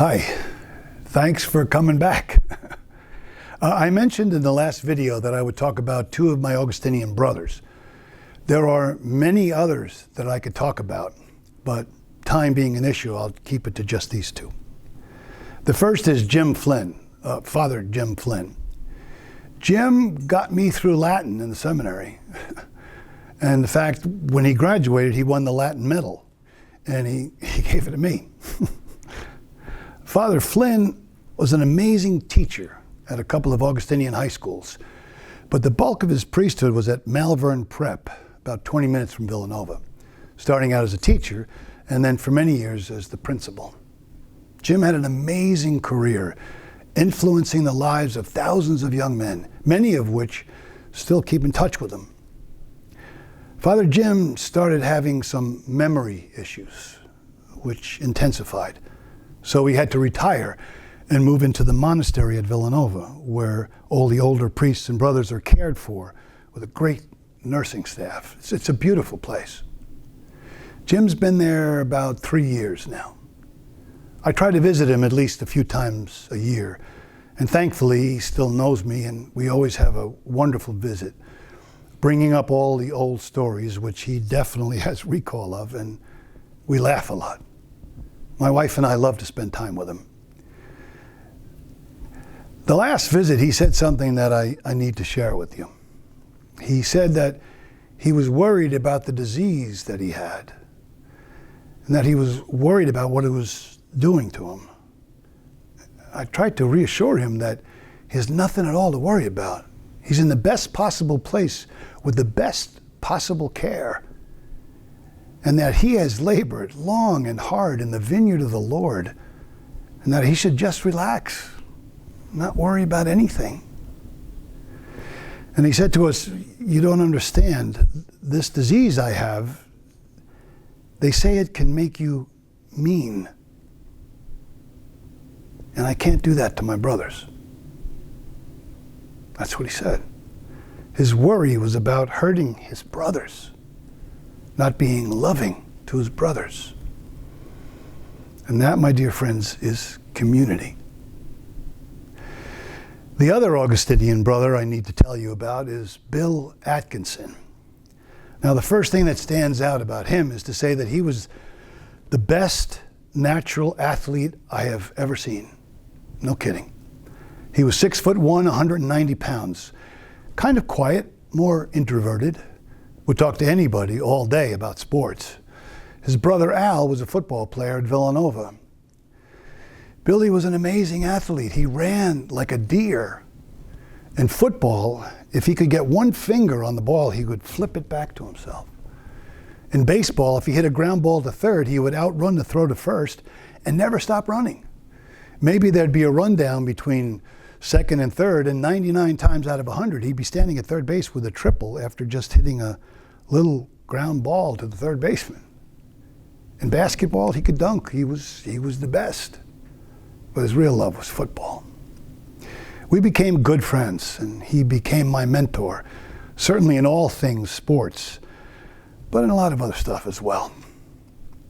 Hi, thanks for coming back. I mentioned in the last video that I would talk about two of my Augustinian brothers. There are many others that I could talk about, but time being an issue, I'll keep it to just these two. The first is Jim Flynn, Father Jim Flynn. Jim got me through Latin in the seminary. And in fact, when he graduated, he won the Latin medal, and he gave it to me. Father Flynn was an amazing teacher at a couple of Augustinian high schools, but the bulk of his priesthood was at Malvern Prep, about 20 minutes from Villanova, starting out as a teacher, and then for many years as the principal. Jim had an amazing career, influencing the lives of thousands of young men, many of which still keep in touch with him. Father Jim started having some memory issues, which intensified. So he had to retire and move into the monastery at Villanova, where all the older priests and brothers are cared for with a great nursing staff. It's a beautiful place. Jim's been there about 3 years now. I try to visit him at least a few times a year, and thankfully he still knows me, and we always have a wonderful visit, bringing up all the old stories, which he definitely has recall of, and we laugh a lot. My wife and I love to spend time with him. The last visit, he said something that I need to share with you. He said that he was worried about the disease that he had, and that he was worried about what it was doing to him. I tried to reassure him that he has nothing at all to worry about. He's in the best possible place with the best possible care, and that he has labored long and hard in the vineyard of the Lord, and that he should just relax, not worry about anything. And he said to us, "You don't understand. This disease I have, they say it can make you mean. And I can't do that to my brothers." That's what he said. His worry was about hurting his brothers, not being loving to his brothers. And that, my dear friends, is community. The other Augustinian brother I need to tell you about is Bill Atkinson. Now, the first thing that stands out about him is to say that he was the best natural athlete I have ever seen. No kidding. He was 6'1", 190 pounds. Kind of quiet, more introverted. Would talk to anybody all day about sports. His brother Al was a football player at Villanova. Billy was an amazing athlete. He ran like a deer. In football, if he could get one finger on the ball, he would flip it back to himself. In baseball, if he hit a ground ball to third, he would outrun the throw to first and never stop running. Maybe there'd be a rundown between second and third, and 99 times out of 100, he'd be standing at third base with a triple after just hitting a little ground ball to the third baseman. In basketball, he could dunk. He was the best. But his real love was football. We became good friends, and he became my mentor, certainly in all things sports, but in a lot of other stuff as well.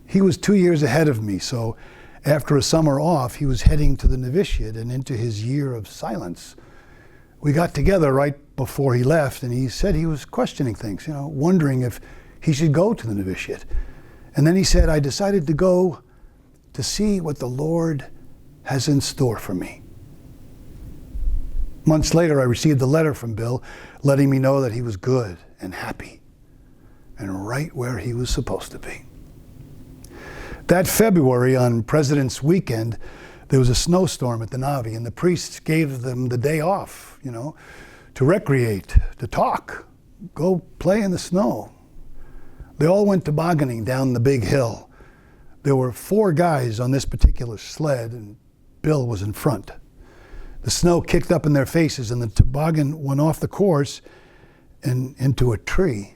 He was 2 years ahead of me, so after a summer off, he was heading to the novitiate and into his year of silence. We got together right before he left, and he said he was questioning things, wondering if he should go to the novitiate. And then he said, "I decided to go to see what the Lord has in store for me." Months later, I received a letter from Bill letting me know that he was good and happy and right where he was supposed to be. That February, on President's Weekend, there was a snowstorm at the Navi, and the priests gave them the day off, to recreate, to talk, go play in the snow. They all went tobogganing down the big hill. There were 4 guys on this particular sled, and Bill was in front. The snow kicked up in their faces, and the toboggan went off the course and into a tree.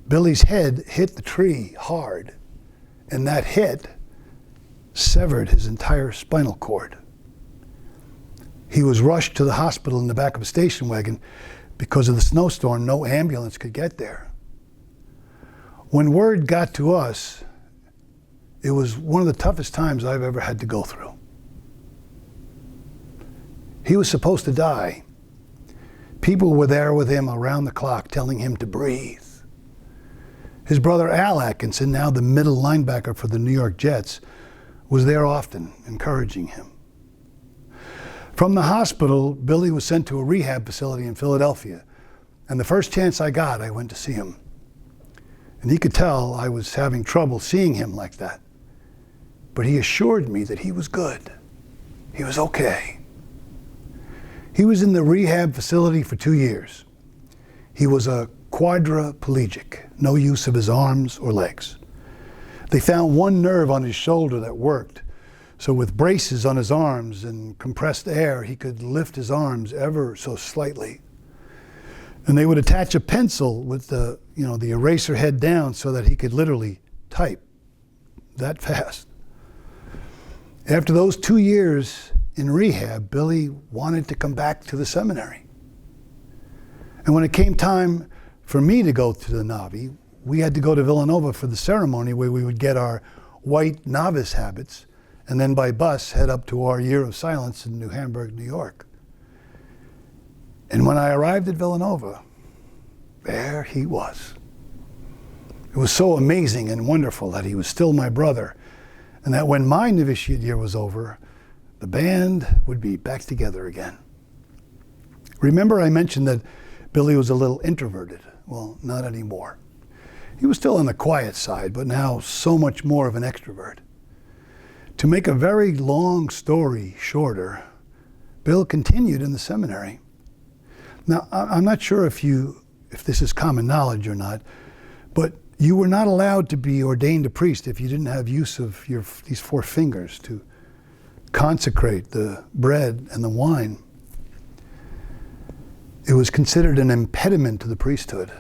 Billy's head hit the tree hard, and that hit severed his entire spinal cord. He was rushed to the hospital in the back of a station wagon. Because of the snowstorm, no ambulance could get there. When word got to us, it was one of the toughest times I've ever had to go through. He was supposed to die. People were there with him around the clock telling him to breathe. His brother Al Atkinson, now the middle linebacker for the New York Jets, was there often, encouraging him. From the hospital, Billy was sent to a rehab facility in Philadelphia, and the first chance I got, I went to see him. And he could tell I was having trouble seeing him like that. But he assured me that he was good. He was okay. He was in the rehab facility for 2 years. He was a quadriplegic, no use of his arms or legs. They found one nerve on his shoulder that worked. So with braces on his arms and compressed air, he could lift his arms ever so slightly. And they would attach a pencil with the eraser head down so that he could literally type that fast. After those 2 years in rehab, Billy wanted to come back to the seminary. And when it came time for me to go to the Navi, we had to go to Villanova for the ceremony where we would get our white novice habits and then by bus head up to our year of silence in New Hamburg, New York. And when I arrived at Villanova, there he was. It was so amazing and wonderful that he was still my brother, and that when my novitiate year was over, the band would be back together again. Remember I mentioned that Billy was a little introverted? Well, not anymore. He was still on the quiet side, but now so much more of an extrovert. To make a very long story shorter, Bill continued in the seminary. Now, I'm not sure if this is common knowledge or not, but you were not allowed to be ordained a priest if you didn't have use of these 4 fingers to consecrate the bread and the wine. It was considered an impediment to the priesthood.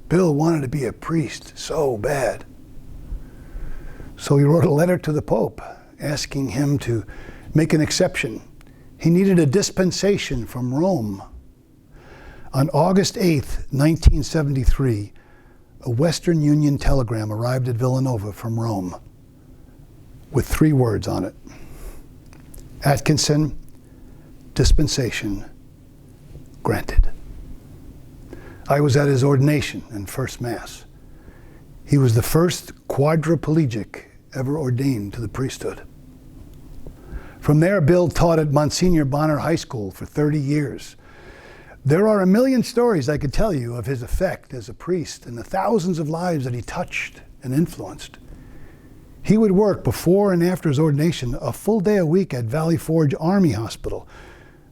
Bill wanted to be a priest so bad. So he wrote a letter to the Pope asking him to make an exception. He needed a dispensation from Rome. On August 8th, 1973, a Western Union telegram arrived at Villanova from Rome with 3 words on it. Atkinson, dispensation granted. I was at his ordination and first Mass. He was the first quadriplegic ever ordained to the priesthood. From there, Bill taught at Monsignor Bonner High School for 30 years. There are a million stories I could tell you of his effect as a priest and the thousands of lives that he touched and influenced. He would work before and after his ordination a full day a week at Valley Forge Army Hospital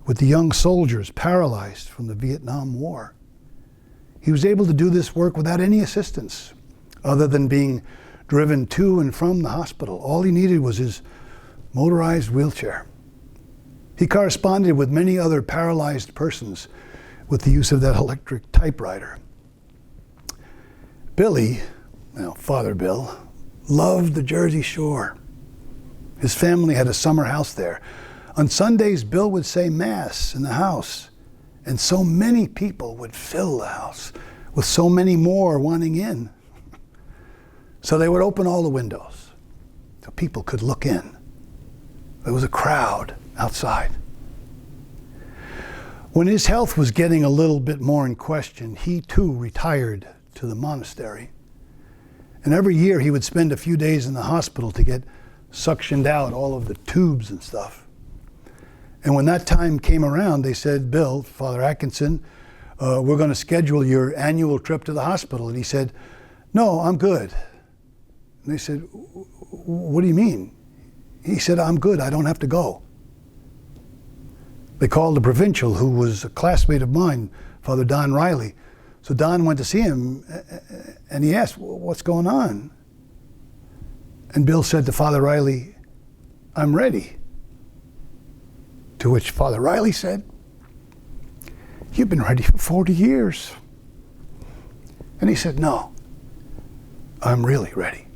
with the young soldiers paralyzed from the Vietnam War. He was able to do this work without any assistance other than being driven to and from the hospital. All he needed was his motorized wheelchair. He corresponded with many other paralyzed persons with the use of that electric typewriter. Billy, Father Bill, loved the Jersey Shore. His family had a summer house there. On Sundays, Bill would say Mass in the house, and so many people would fill the house with so many more wanting in. So they would open all the windows so people could look in. There was a crowd outside. When his health was getting a little bit more in question, he too retired to the monastery. And every year he would spend a few days in the hospital to get suctioned out, all of the tubes and stuff. And when that time came around, they said, Bill, Father Atkinson, we're going to schedule your annual trip to the hospital. And he said, no, I'm good. And they said, what do you mean? He said, I'm good, I don't have to go. They called the provincial, who was a classmate of mine, Father Don Riley. So Don went to see him, and he asked, what's going on? And Bill said to Father Riley, I'm ready. To which Father Riley said, you've been ready for 40 years. And he said, no, I'm really ready.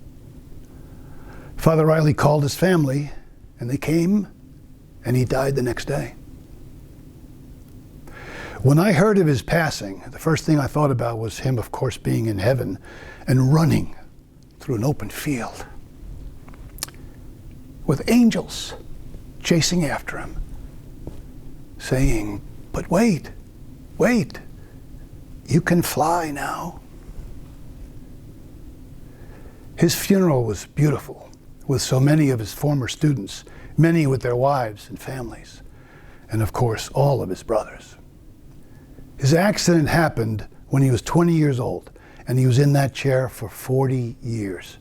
Father Riley called his family, and they came, and he died the next day. When I heard of his passing, the first thing I thought about was him, of course, being in heaven and running through an open field. with angels chasing after him, saying, "But wait, wait, you can fly now." His funeral was beautiful, with so many of his former students, many with their wives and families, and of course, all of his brothers. His accident happened when he was 20 years old, and he was in that chair for 40 years.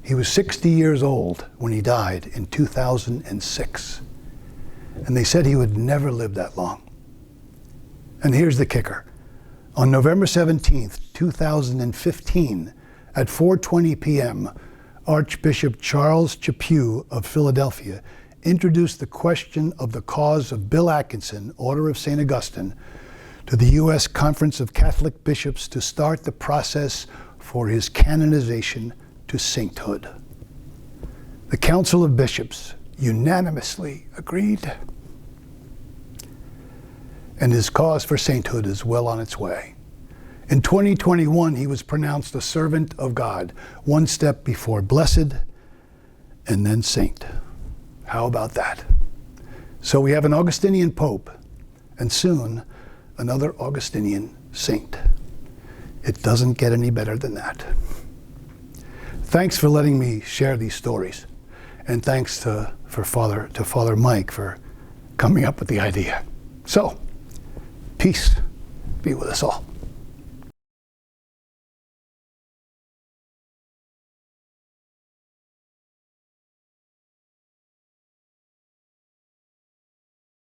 He was 60 years old when he died in 2006. And they said he would never live that long. And here's the kicker. On November 17th, 2015, at 4:20 p.m., Archbishop Charles Chaput of Philadelphia introduced the question of the cause of Bill Atkinson, Order of Saint Augustine, to the U.S. Conference of Catholic Bishops to start the process for his canonization to sainthood. The Council of Bishops unanimously agreed, and his cause for sainthood is well on its way. In 2021, he was pronounced a servant of God, one step before blessed and then saint. How about that? So we have an Augustinian pope, and soon another Augustinian saint. It doesn't get any better than that. Thanks for letting me share these stories, and thanks to Father Mike for coming up with the idea. So, peace be with us all.